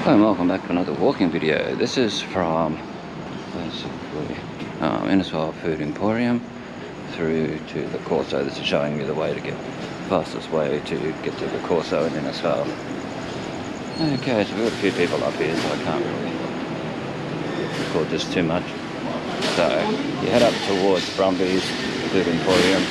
Hello and welcome back to another walking video. This is from basically Innisfail Emporium through to the Corso. This is showing me the way to get fastest way to get to the Corso in Innisfail. Okay, so we've got a few people up here, so I can't really record this too much. So you head up towards Brumby's Food Emporium.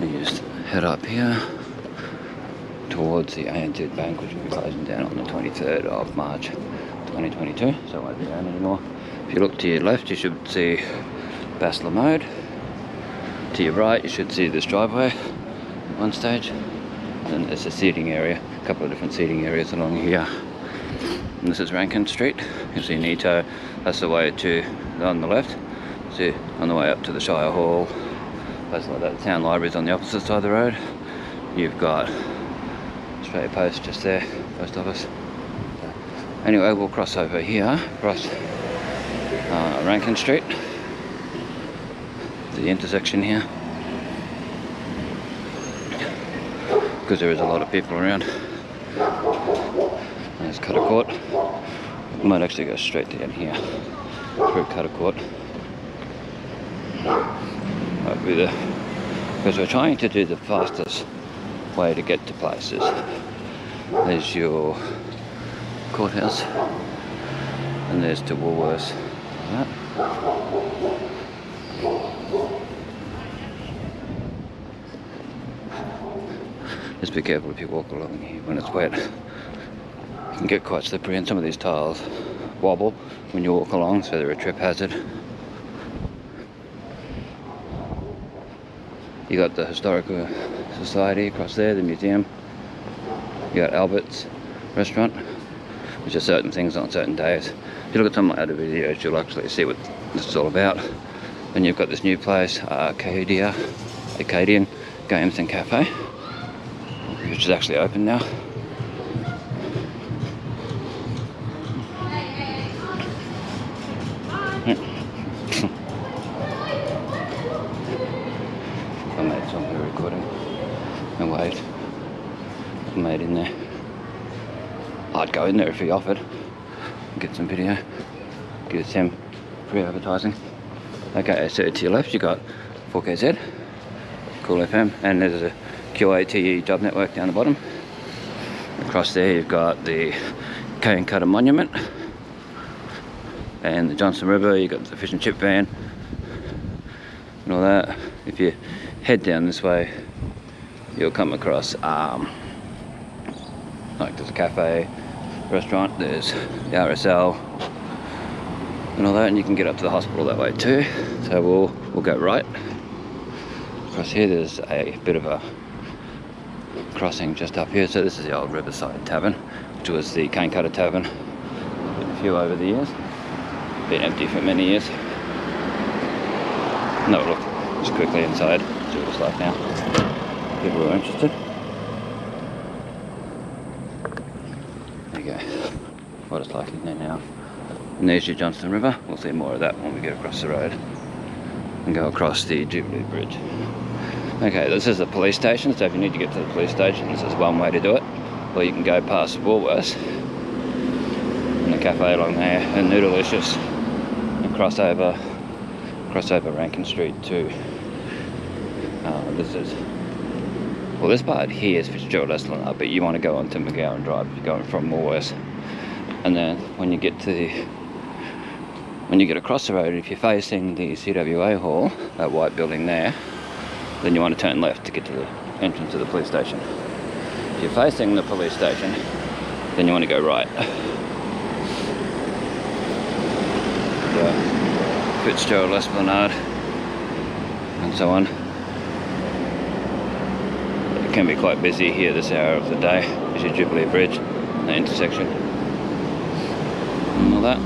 And you just head up here towards the ANZ Bank, which will be closing down on the 23rd of March 2022, so it won't be around anymore. If you look to your left, you should see Bachelor Mode. To your right, you should see this driveway at one stage. And then there's a seating area, a couple of different seating areas along here. And this is Rankin Street. You see Nito, that's the way to on the left. See, on the way up to the Shire Hall, places like that. The town library's on the opposite side of the road. You've got Australia Post just there, post office. Anyway, we'll cross over here, across Rankin Street, to the intersection here, because there is a lot of people around. There's Cutter Court. We might actually go straight down here through Cutter Court. Because we're trying to do the fastest way to get to places. There's your courthouse, and there's to Woolworths. Like that. Just be careful if you walk along here when it's wet. It can get quite slippery, and some of these tiles wobble when you walk along, so they're a trip hazard. You got the Historical Society across there, the museum. You got Albert's restaurant, which are certain things on certain days. If you look at some of my other videos, you'll actually see what this is all about. Then you've got this new place, Arcadian Games and Cafe, which is actually open now. I made some recording and wait. I've made in there. I'd go in there if he offered. Get some video. Give him free advertising. Okay, so to your left you got 4KZ, Cool FM, and there's a QATE job network down the bottom. Across there you've got the Cane Cutter Monument and the Johnson River. You've got the fish and chip van and all that. If you head down this way, you'll come across like there's a cafe, restaurant, there's the RSL and all that, and you can get up to the hospital that way too. So we'll go right across here. There's a bit of a crossing just up here. So this is the old Riverside Tavern, which was the Cane Cutter Tavern. Been a few over the years, been empty for many years. No, look, just quickly inside, see what it's like now. People who are interested. There you go, what it's like in there now. And there's your Johnston River. We'll see more of that when we get across the road and go across the Jubilee Bridge. Okay, this is the police station, so if you need to get to the police station, this is one way to do it. Or you can go past Woolworths and the cafe along there and Noodleicious and cross over Rankin Street to this part here is Fitzgerald Esplanade, but you want to go onto McGowan Drive if you're going from Woolworths. And then when you get across the road, if you're facing the CWA Hall, that white building there, then you want to turn left to get to the entrance of the police station. If you're facing the police station, then you want to go right. So, Fitzgerald Esplanade and so on. It can be quite busy here this hour of the day. There's your Jubilee Bridge, the intersection and all that.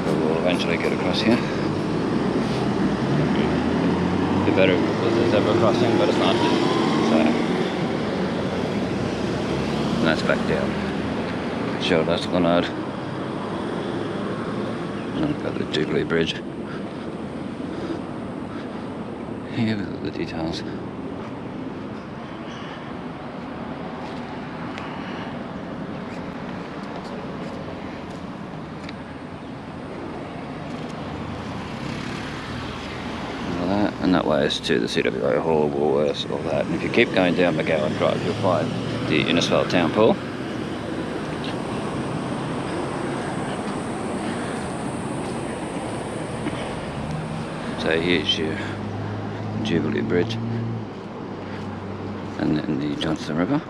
But we'll eventually get across here. It'd be better if there's a zebra crossing, but it's not. So, and that's back down. Fitzgerald Esplanade. And then we've got the Jubilee Bridge. Here with all the details. and that way is to the CWA Hall, Woolworths, all that. And if you keep going down McGowan Drive, you'll find the Innisfail Town Pool. So here's your Jubilee Bridge, and then the Johnston River.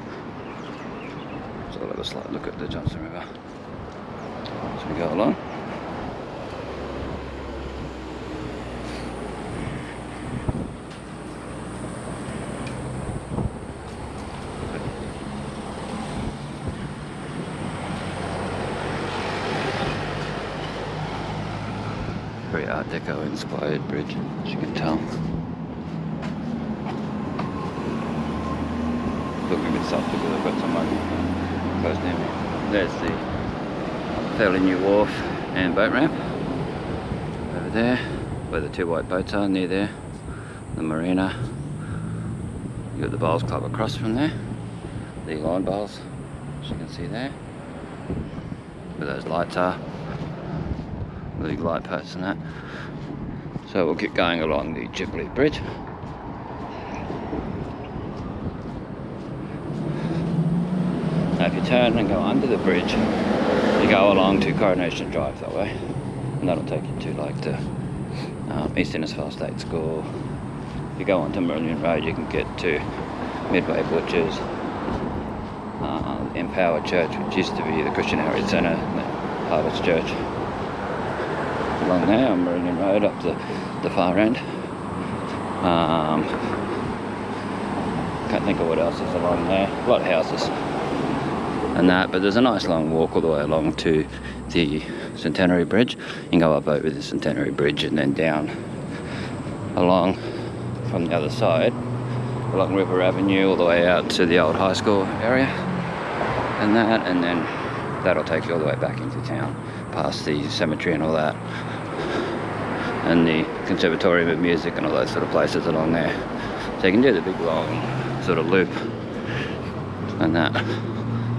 So we'll have a slight look at the Johnston River as we go along. Very Art Deco inspired bridge, as you can tell. Looking a bit soft because I've got some money close near me. There's the fairly new wharf and boat ramp over there, where the two white boats are, near there. The marina. You've got the bowls club across from there, the line bowls, as you can see there, where those lights are, the big light posts and that. So we'll keep going along the Jubilee Bridge. Now if you turn and go under the bridge, you go along to Coronation Drive that way, and that'll take you to like the East Innisfail State School. If you go onto Merlion Road, you can get to Midway Butchers, Empower Church, which used to be the Christian Outreach Centre, and then Harvest Church. Along there on Merlion Road up the far end. Can't think of what else is along there. A lot of houses and that, but there's a nice long walk all the way along to the Centenary Bridge. You can go up over the Centenary Bridge and then down along from the other side along River Avenue all the way out to the old high school area and that, and then that'll take you all the way back into town past the cemetery and all that, and the Conservatorium of Music and all those sort of places along there. So you can do the big long sort of loop and that.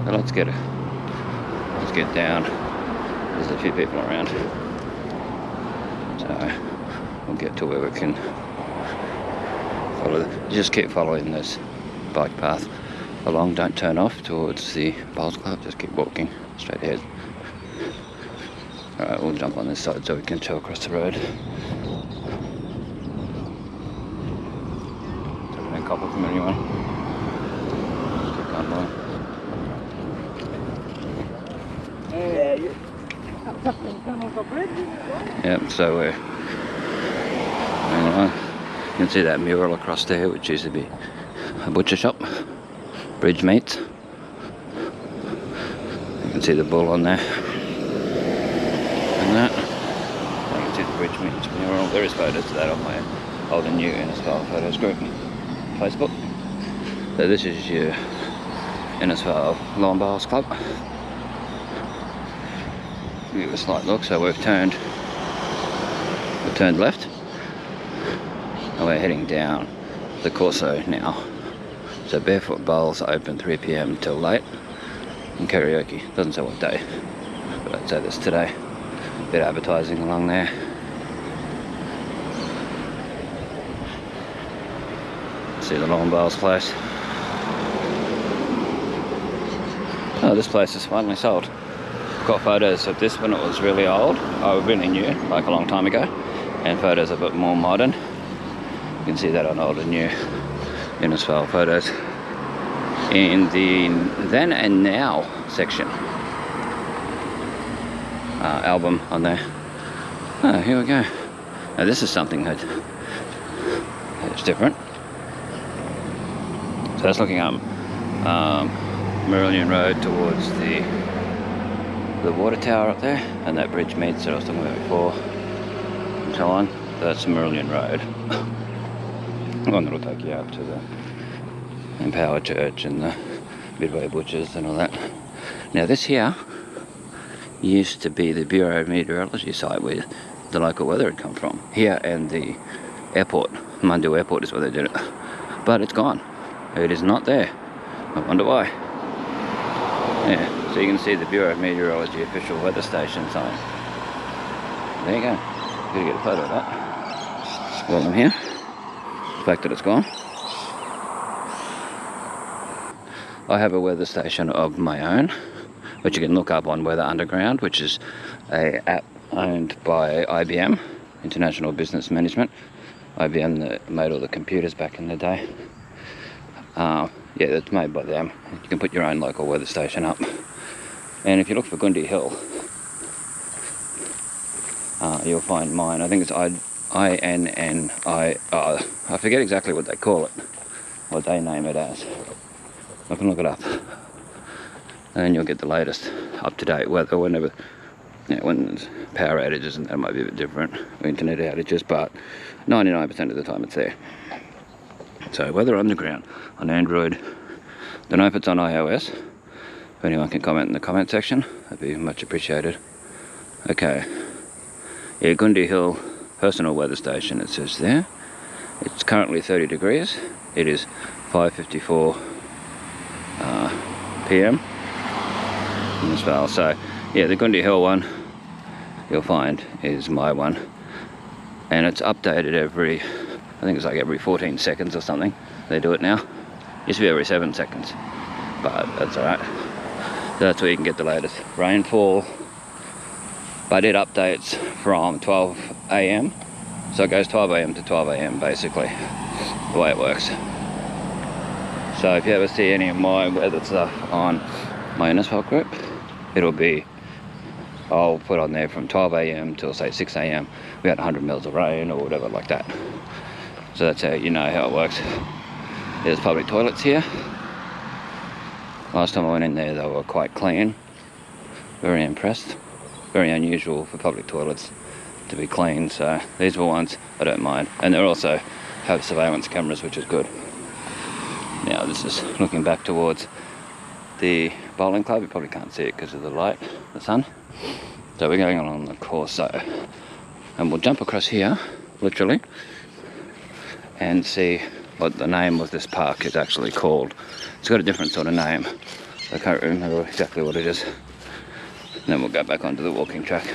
But let's get down. There's a few people around, so we'll get to where we can follow. Just keep following this bike path along. Don't turn off towards the bowls club. Just keep walking straight ahead. All right, we'll jump on this side so we can show across the road. Taking a couple from anyone. Keep going along. Yep, so we're going along. You can see that mural across there, which used to be a butcher shop. Bridge meats. You can see the bull on there. And that. You can see the Bridge meats mural. There is photos of that on my old and new Innisfail photos group Facebook. So this is your Innisfail Lawn Bowls Club. Give it a slight look. So we've turned left, and we're heading down the Corso now. So Barefoot Bowls open 3 PM till late, and karaoke. Doesn't say what day, but I'd say this today. Bit of advertising along there. See the Lawn Bowls place. Oh, this place is finally sold. Got photos of this when it was really old, really new, like a long time ago, and photos of it more modern. You can see that on old and new Innisfail photos in the then and now section. Album on there. Oh, here we go. Now this is something that's different. So that's looking up Merlion Road towards the water tower up there, and that bridge meets that I was talking about before, and so on. That's Merlion Road. The one that'll take you out to the Empower Church and the Midway Butchers and all that. Now this here used to be the Bureau of Meteorology site where the local weather had come from. Here and the airport, Mundu Airport is where they did it. But it's gone. It is not there. I wonder why. Yeah, so you can see the Bureau of Meteorology official weather station sign. There you go. Gotta get a photo of that while I'm here. the fact that it's gone. I have a weather station of my own, which you can look up on Weather Underground, which is a app owned by IBM, International Business Management. IBM that made all the computers back in the day. Yeah, that's made by them. You can put your own local weather station up. And if you look for Gundy Hill, you'll find mine. I think it's I forget exactly what they call it, what they name it as. I can look it up, and then you'll get the latest up-to-date weather whenever, when there's power outages, and that might be a bit different, or internet outages, but 99% of the time it's there. So Weather Underground on Android. Don't know if it's on iOS. If anyone can comment in the comment section, that'd be much appreciated. Okay, yeah, Gundy Hill personal weather station, it says there. It's currently 30 degrees. It is 5:54 PM in this file. So yeah, the Gundy Hill one you'll find is my one, and it's updated every, I think it's like every 14 seconds or something. They do it now. Used to be every 7 seconds, but that's alright. So that's where you can get the latest rainfall, but it updates from 12 AM, so it goes 12 AM to 12 AM basically, the way it works. So if you ever see any of my weather stuff on my Innisfail group, it'll be, I'll put on there from 12 AM till say 6 AM we had 100 mils of rain or whatever like that. So that's how you know how it works. There's public toilets here. Last time I went in there they were quite clean. Very impressed. Very unusual for public toilets to be clean, so these were ones I don't mind. And they also have surveillance cameras, which is good. Now this is looking back towards the bowling club. You probably can't see it because of the light, the sun. So we're going along the Corso, and we'll jump across here, literally, and see what the name of this park is actually called. It's got a different sort of name. I can't remember exactly what it is. And then we'll go back onto the walking track.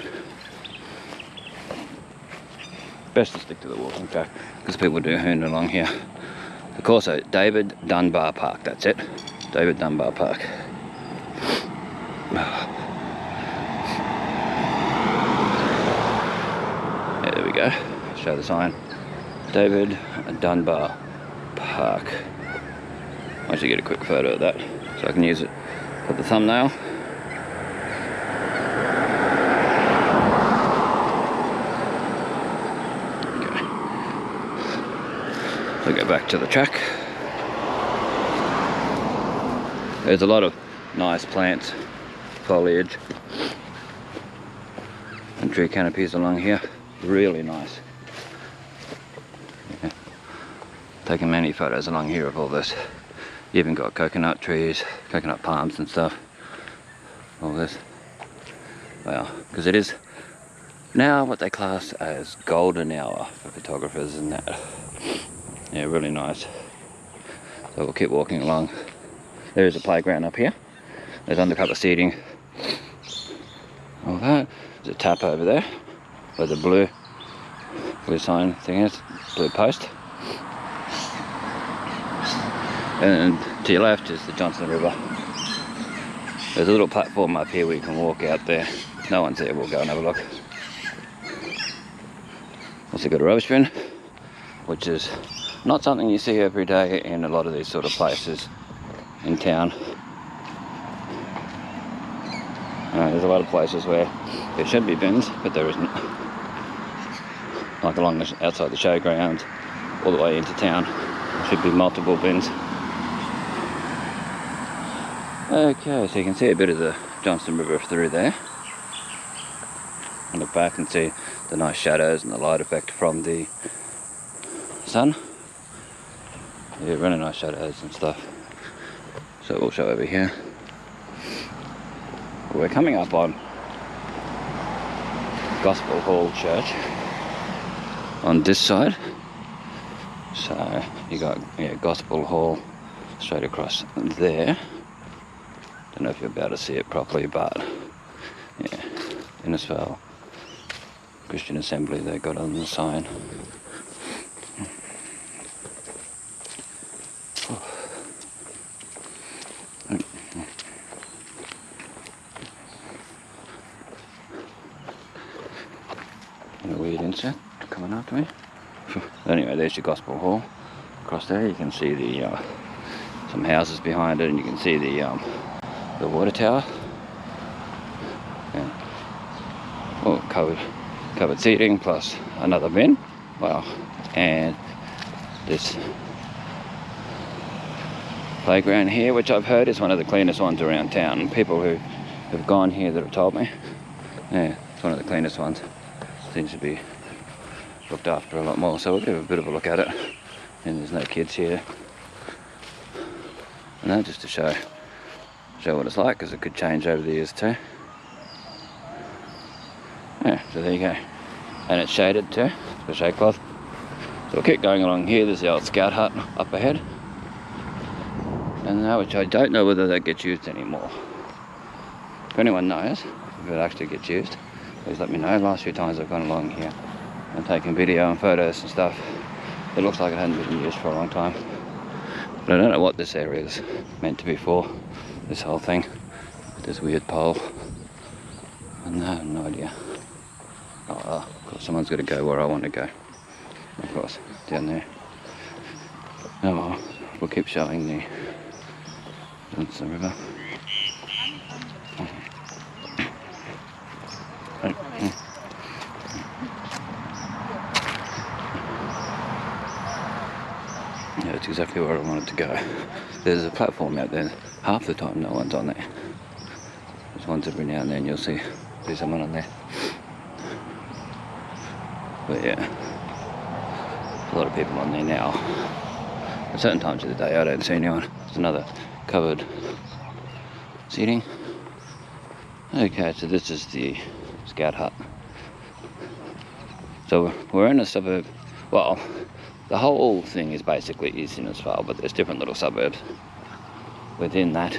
Best to stick to the walking track because people do hoon along here. The Corso, David Dunbar Park, that's it. David Dunbar Park. Yeah, there we go. Show the sign. David Dunbar Park. I'll actually get a quick photo of that so I can use it for the thumbnail. Okay. So go back to the track. There's a lot of nice plants, foliage, and tree canopies along here. Really nice. Yeah. Taking many photos along here of all this. You even got coconut trees, coconut palms and stuff. All this. Wow, because it is now what they class as golden hour for photographers and that. Yeah, really nice. So we'll keep walking along. There is a playground up here. There's undercover seating. All that. There's a tap over there where the blue sign thing is, blue post. And to your left is the Johnson River. There's a little platform up here where you can walk out there. No one's there, we'll go and have a look. Also got a rubbish bin, which is not something you see every day in a lot of these sort of places in town. There's a lot of places where there should be bins, but there isn't. Like along outside the showgrounds, all the way into town, there should be multiple bins. Okay, so you can see a bit of the Johnson River through there. And look back and see the nice shadows and the light effect from the sun. Yeah, really nice shadows and stuff. So we'll show over here. We're coming up on Gospel Hall Church on this side. So you got Gospel Hall straight across there. Don't know if you'll be able to see it properly, but yeah, Innisfail Christian Assembly they got on the sign. to me. Anyway, there's your Gospel Hall. Across there you can see the some houses behind it, and you can see the water tower. Yeah. Oh, covered seating plus another bin. Wow. And this playground here, which I've heard is one of the cleanest ones around town. People who have gone here that have told me, yeah, it's one of the cleanest ones. Seems to be looked after a lot more. So we'll give a bit of a look at it. And there's no kids here. And that just to show what it's like, because it could change over the years too. Yeah, so there you go. And it's shaded too, it's got shade cloth. So we'll keep going along here. There's the old scout hut up ahead. And now, which I don't know whether that gets used anymore. If anyone knows if it actually gets used, please let me know. Last few times I've gone along here and taken video and photos and stuff, it looks like it hasn't been used for a long time. But I don't know what this area is meant to be for, this whole thing, with this weird pole. And I have no idea. Oh well, of course someone's got to go where I want to go. Of course, down there. Oh well, we'll keep showing the river. Yeah, it's exactly where I wanted to go. There's a platform out there. Half the time no one's on there. There's ones every now and then you'll see someone on there. But yeah, a lot of people on there now. At certain times of the day I don't see anyone. There's another covered seating. Okay, so this is the scout hut. So we're in a suburb. Well, the whole thing is basically East Innisfail, but there's different little suburbs within that.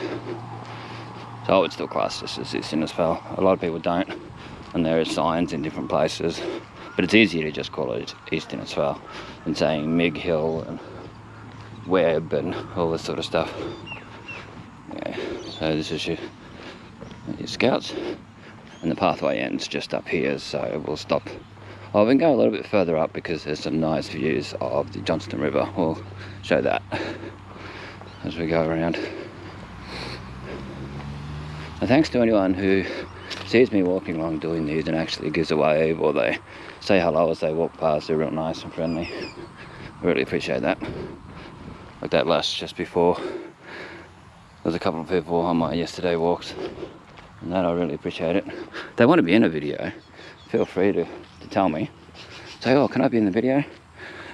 So I would still class this as East Innisfail. A lot of people don't, and there are signs in different places. But it's easier to just call it East Innisfail than saying Mig Hill and Webb and all this sort of stuff. Yeah, so this is your scouts, and the pathway ends just up here, so we'll stop. Oh, we can go a little bit further up because there's some nice views of the Johnston River. We'll show that as we go around. And thanks to anyone who sees me walking along doing these and actually gives a wave, or they say hello as they walk past. They're real nice and friendly. I really appreciate that. Like that last just before, there was a couple of people on my yesterday walks, and that I really appreciate it. If they want to be in a video, feel free to tell me. Say, oh, can I be in the video?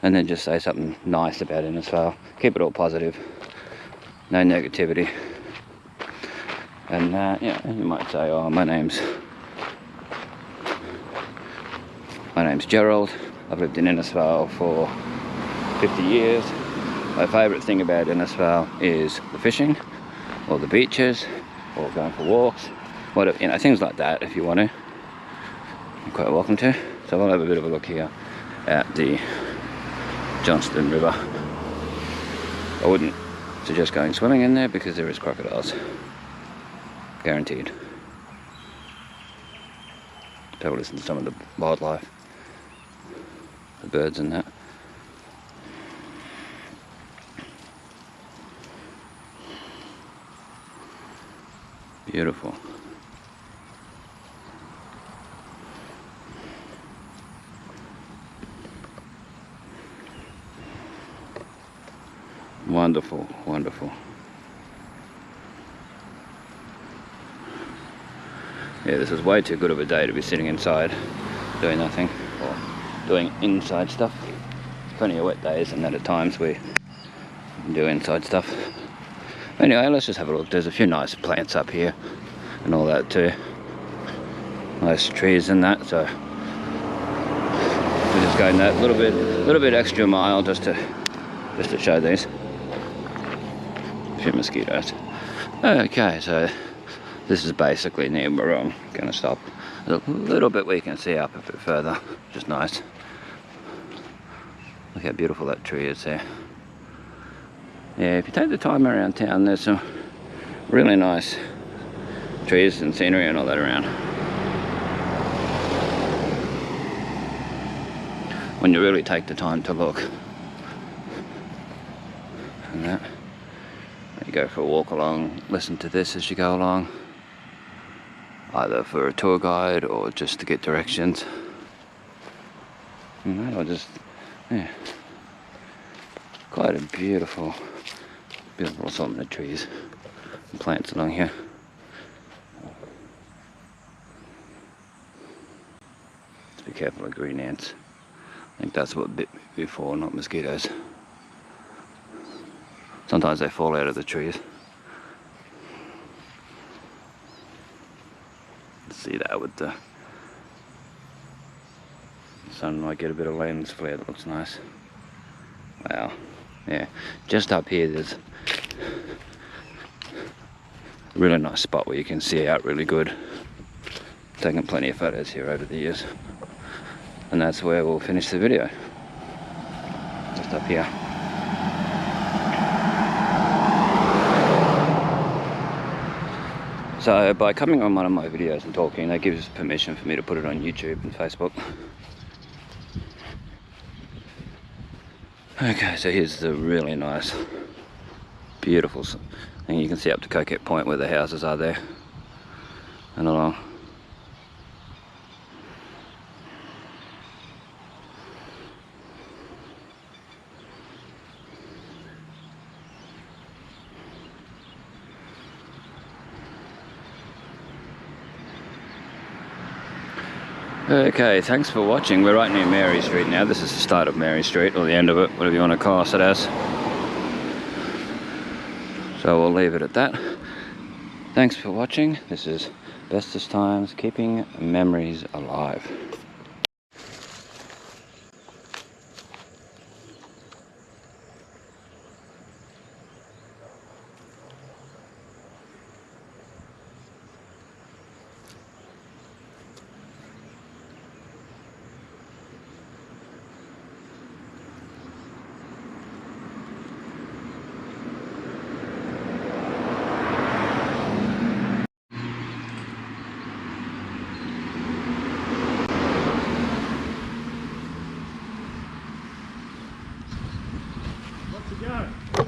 And then just say something nice about Innisfail. Keep it all positive. No negativity. And yeah, you might say, oh, my name's Gerald. I've lived in Innisfail for 50 years. My favourite thing about Innisfail is the fishing, or the beaches, or going for walks, whatever, you know, things like that. If you want to, you're quite welcome to. So we'll have a bit of a look here at the Johnston River. I wouldn't suggest going swimming in there because there is crocodiles. Guaranteed. Have a listen to some of the wildlife, the birds and that. Beautiful. Wonderful, wonderful. Yeah, this is way too good of a day to be sitting inside doing nothing, or doing inside stuff. Plenty of wet days, and then at times we can do inside stuff. Anyway, let's just have a look. There's a few nice plants up here and all that too. Nice trees and that, so we're just going that little bit extra mile just to show these. A few mosquitoes. Okay, so this is basically near where I'm going to stop. A little bit we can see up a bit further, just nice. Look how beautiful that tree is there. Yeah, if you take the time around town, there's some really nice trees and scenery and all that around. when you really take the time to look. And that, you go for a walk along, listen to this as you go along, either for a tour guide or just to get directions. Or just, yeah, quite a beautiful assortment of trees and plants along here. Just be careful of green ants. I think that's what bit me before, not mosquitoes. Sometimes they fall out of the trees. See that with the sun might get a bit of lens flare. That looks nice. Wow. Yeah, just up here there's a really nice spot where you can see out really good. Taken plenty of photos here over the years, and that's where we'll finish the video, just up here. So by coming on one of my videos and talking, that gives permission for me to put it on YouTube and Facebook. Okay, so here's the really nice, beautiful thing. You can see up to Coquette Point where the houses are there and along. Okay, thanks for watching. We're right near Mary Street now. This is the start of Mary Street, or the end of it, whatever you want to class it as. So we'll leave it at that. Thanks for watching. This is Bestestimes, keeping memories alive. Go.